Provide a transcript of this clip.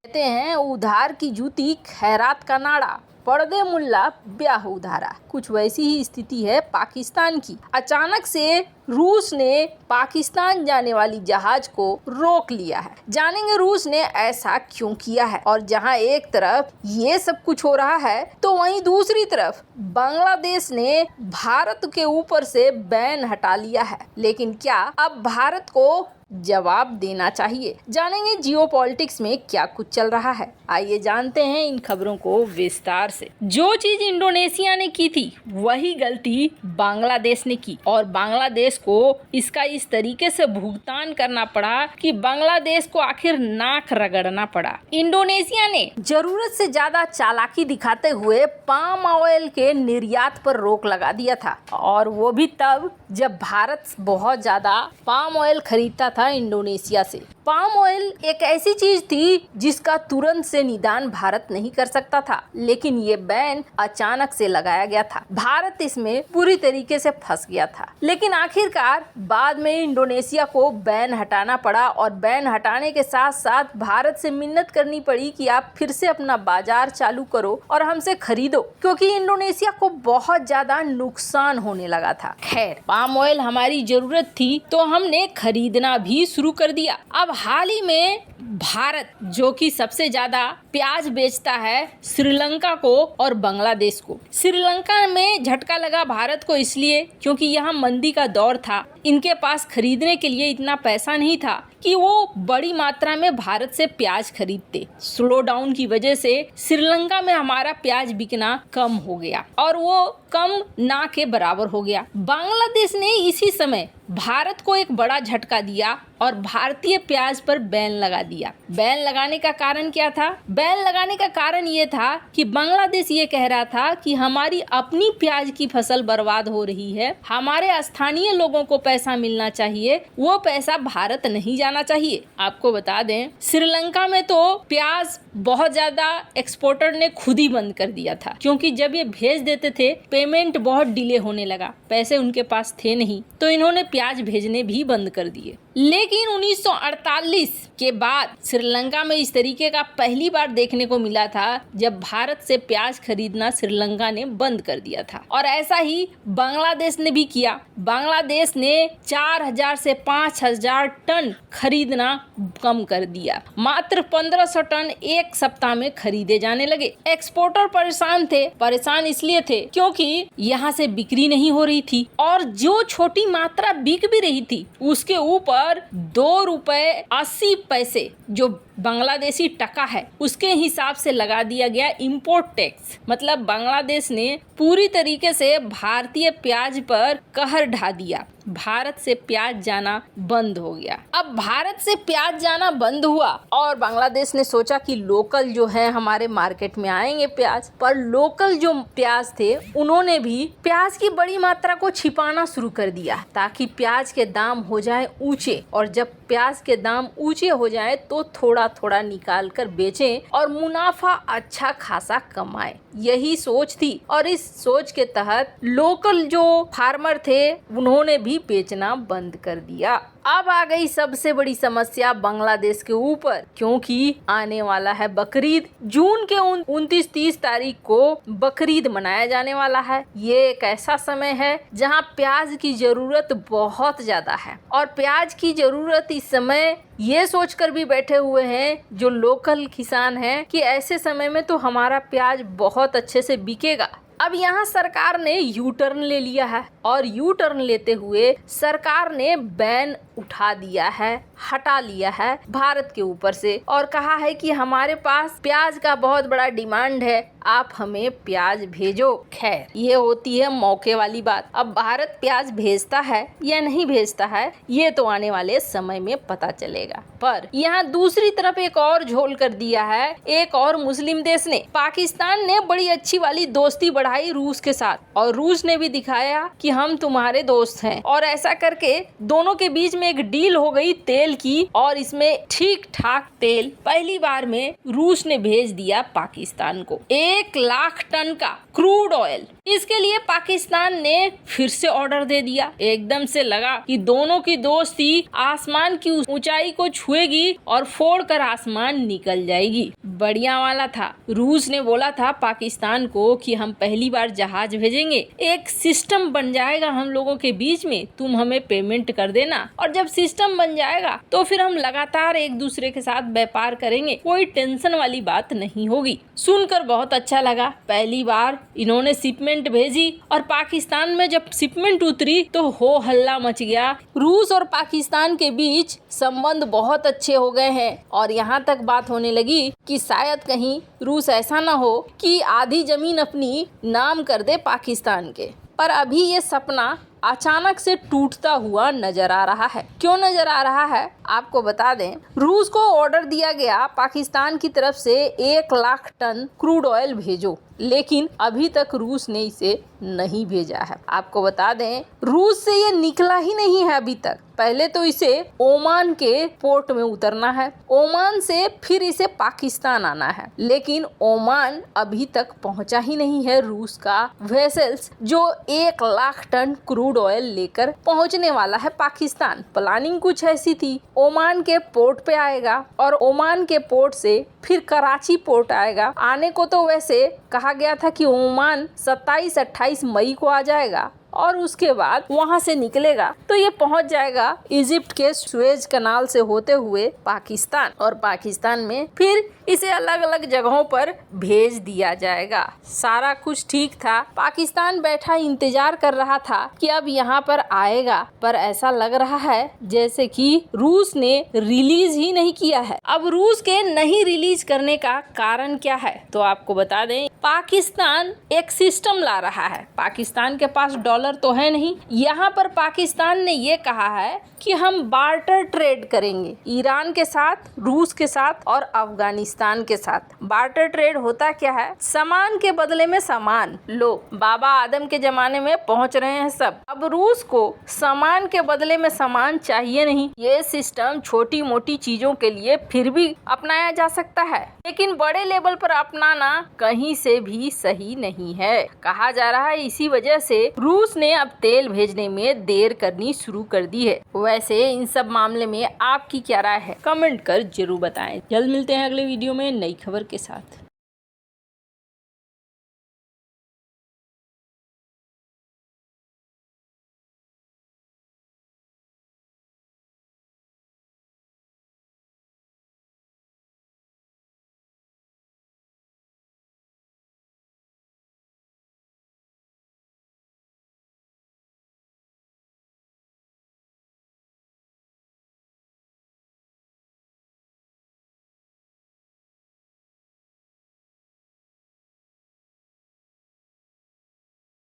कहते हैं उधार की जूती खैरात का नाड़ा, पर्दे मुल्ला ब्याह उधारा। कुछ वैसी ही स्थिति है पाकिस्तान की। अचानक से रूस ने पाकिस्तान जाने वाली जहाज को रोक लिया है। जानेंगे रूस ने ऐसा क्यों किया है। और जहां एक तरफ ये सब कुछ हो रहा है तो वहीं दूसरी तरफ बांग्लादेश ने भारत के ऊपर से बैन हटा लिया है। लेकिन क्या अब भारत को जवाब देना चाहिए? जानेंगे जियोपॉलिटिक्स में क्या कुछ चल रहा है। आइए जानते हैं इन खबरों को विस्तार से। जो चीज इंडोनेशिया ने की थी वही गलती बांग्लादेश ने की और बांग्लादेश को इसका इस तरीके से भुगतान करना पड़ा कि बांग्लादेश को आखिर नाक रगड़ना पड़ा। इंडोनेशिया ने जरूरत से ज्यादा चालाकी दिखाते हुए पाम ऑयल के निर्यात पर रोक लगा दिया था और वो भी तब जब भारत बहुत ज्यादा पाम ऑयल खरीदता था इंडोनेशिया से। पाम ऑयल एक ऐसी चीज थी जिसका तुरंत से निदान भारत नहीं कर सकता था, लेकिन ये बैन अचानक से लगाया गया था। भारत इसमें पूरी तरीके से फंस गया था। लेकिन आखिरकार बाद में इंडोनेशिया को बैन हटाना पड़ा और बैन हटाने के साथ साथ भारत से मिन्नत करनी पड़ी कि आप फिर से अपना बाजार चालू करो और हमसे खरीदो, क्योंकि इंडोनेशिया को बहुत ज्यादा नुकसान होने लगा था। खैर, पाम ऑयल हमारी जरूरत थी तो हमने खरीदना भी शुरू कर दिया। अब हाल ही में भारत, जो कि सबसे ज्यादा प्याज बेचता है श्रीलंका को और बांग्लादेश को। श्रीलंका में झटका लगा भारत को इसलिए क्योंकि यहाँ मंदी का दौर था। इनके पास खरीदने के लिए इतना पैसा नहीं था कि वो बड़ी मात्रा में भारत से प्याज खरीदते। स्लो डाउन की वजह से श्रीलंका में हमारा प्याज बिकना कम हो गया और वो कम ना के बराबर हो गया। बांग्लादेश ने इसी समय भारत को एक बड़ा झटका दिया और भारतीय प्याज पर बैन लगा दिया। बैन लगाने का कारण क्या था? बैन लगाने का कारण ये था कि बांग्लादेश ये कह रहा था कि हमारी अपनी प्याज की फसल बर्बाद हो रही है, हमारे स्थानीय लोगों को पैसा मिलना चाहिए, वो पैसा भारत नहीं जाना चाहिए। आपको बता दें, श्रीलंका में तो प्याज बहुत ज्यादा एक्सपोर्टर ने खुद ही बंद कर दिया था, क्योंकि जब ये भेज देते थे पेमेंट बहुत डिले होने लगा, पैसे उनके पास थे नहीं, तो इन्होंने प्याज भेजने भी बंद कर दिए। लेकिन 1948 के बाद श्रीलंका में इस तरीके का पहली बार देखने को मिला था जब भारत से प्याज खरीदना श्रीलंका ने बंद कर दिया था। और ऐसा ही बांग्लादेश ने भी किया। बांग्लादेश ने 4000 से 5000 टन खरीदना कम कर दिया। मात्र 1500 टन एक सप्ताह में खरीदे जाने लगे। एक्सपोर्टर परेशान थे। परेशान इसलिए थे क्योंकि यहाँ से बिक्री नहीं हो रही थी और जो छोटी मात्रा बिक भी रही थी उसके ऊपर ₹2.80 जो बांग्लादेशी टका है उसके हिसाब से लगा दिया गया इंपोर्ट टैक्स। मतलब बांग्लादेश ने पूरी तरीके से भारतीय प्याज पर कहर ढा दिया। भारत से प्याज जाना बंद हो गया। अब भारत से प्याज जाना बंद हुआ और बांग्लादेश ने सोचा कि लोकल जो है हमारे मार्केट में आएंगे प्याज, पर लोकल जो प्याज थे उन्होंने भी प्याज की बड़ी मात्रा को छिपाना शुरू कर दिया ताकि प्याज के दाम हो जाए ऊंचे, और जब प्याज के दाम ऊंचे हो जाए तो थोड़ा थोड़ा निकाल कर बेचें और मुनाफा अच्छा खासा कमाएं। यही सोच थी और इस सोच के तहत लोकल जो फार्मर थे उन्होंने भी बेचना बंद कर दिया। अब आ गई सबसे बड़ी समस्या बांग्लादेश के ऊपर, क्योंकि आने वाला है बकरीद। जून के 29-30 तारीख को बकरीद मनाया जाने वाला है। ये एक ऐसा समय है जहां प्याज की जरूरत बहुत ज्यादा है और प्याज की जरूरत इस समय ये सोचकर भी बैठे हुए हैं जो लोकल किसान हैं कि ऐसे समय में तो हमारा प्याज बहुत अच्छे से बिकेगा। अब यहाँ सरकार ने यू टर्न ले लिया है और यू टर्न लेते हुए सरकार ने बैन उठा दिया है, हटा लिया है भारत के ऊपर से और कहा है कि हमारे पास प्याज का बहुत बड़ा डिमांड है, आप हमें प्याज भेजो। खैर, ये होती है मौके वाली बात। अब भारत प्याज भेजता है या नहीं भेजता है ये तो आने वाले समय में पता चलेगा। पर यहाँ दूसरी तरफ एक और झोल कर दिया है एक और मुस्लिम देश ने। पाकिस्तान ने बड़ी अच्छी वाली दोस्ती बढ़ाई रूस के साथ और रूस ने भी दिखाया कि हम तुम्हारे दोस्त हैं, और ऐसा करके दोनों के बीच में एक डील हो गई तेल की, और इसमें ठीक ठाक तेल पहली बार में रूस ने भेज दिया पाकिस्तान को 1 लाख टन का क्रूड ऑयल। इसके लिए पाकिस्तान ने फिर से ऑर्डर दे दिया। एकदम से लगा कि दोनों की दोस्ती आसमान की ऊंचाई को छुएगी और फोड़कर आसमान निकल जाएगी। बढ़िया वाला था। रूस ने बोला था पाकिस्तान को कि हम पहली बार जहाज भेजेंगे, एक सिस्टम बन जाएगा हम लोगों के बीच में, तुम हमें पेमेंट कर देना, और जब सिस्टम बन जाएगा तो फिर हम लगातार एक दूसरे के साथ व्यापार करेंगे, कोई टेंशन वाली बात नहीं होगी। सुनकर बहुत अच्छा लगा। पहली बार इन्होंने शिपमेंट भेजी और पाकिस्तान में जब शिपमेंट उतरी तो हो हल्ला मच गया। रूस और पाकिस्तान के बीच संबंध बहुत अच्छे हो गए हैं, और यहाँ तक बात होने लगी कि शायद कहीं रूस ऐसा ना हो कि आधी जमीन अपनी नाम कर दे पाकिस्तान के। पर अभी ये सपना अचानक से टूटता हुआ नजर आ रहा है। क्यों नजर आ रहा है आपको बता दें। रूस को ऑर्डर दिया गया पाकिस्तान की तरफ से 1 लाख टन क्रूड ऑयल भेजो, लेकिन अभी तक रूस ने इसे नहीं भेजा है। आपको बता दें रूस से ये निकला ही नहीं है अभी तक। पहले तो इसे ओमान के पोर्ट में उतरना है, ओमान से फिर इसे पाकिस्तान आना है, लेकिन ओमान अभी तक पहुंचा ही नहीं है रूस का वेसल्स जो 1 लाख टन क्रूड ऑयल लेकर पहुंचने वाला है पाकिस्तान। प्लानिंग कुछ ऐसी थी, ओमान के पोर्ट पे आएगा और ओमान के पोर्ट से फिर कराची पोर्ट आएगा। आने को तो वैसे कहा गया था कि ओमान 27-28 मई को आ जाएगा, और उसके बाद वहां से निकलेगा तो ये पहुंच जाएगा इजिप्ट के सुएज कनाल से होते हुए पाकिस्तान, और पाकिस्तान में फिर इसे अलग अलग जगहों पर भेज दिया जाएगा। सारा कुछ ठीक था। पाकिस्तान बैठा इंतजार कर रहा था कि अब यहाँ पर आएगा, पर ऐसा लग रहा है जैसे कि रूस ने रिलीज ही नहीं किया है। अब रूस के नहीं रिलीज करने का कारण क्या है तो आपको बता दें, पाकिस्तान एक सिस्टम ला रहा है। पाकिस्तान के पास डॉलर तो है नहीं। यहाँ पर पाकिस्तान ने ये कहा है कि हम बार्टर ट्रेड करेंगे ईरान के साथ, रूस के साथ और अफगानिस्तान के साथ। बार्टर ट्रेड होता क्या है, सामान के बदले में सामान। लो बाबा आदम के जमाने में पहुंच रहे हैं सब। अब रूस को सामान के बदले में सामान चाहिए नहीं। ये सिस्टम छोटी मोटी चीजों के लिए फिर भी अपनाया जा सकता है, लेकिन बड़े लेवल पर अपनाना कहीं से भी सही नहीं है। कहा जा रहा है इसी वजह से रूस ने अब तेल भेजने में देर करनी शुरू कर दी है। वैसे इन सब मामले में आपकी क्या राय है, कमेंट कर जरूर बताएं। जल्द मिलते हैं अगले वीडियो में नई खबर के साथ।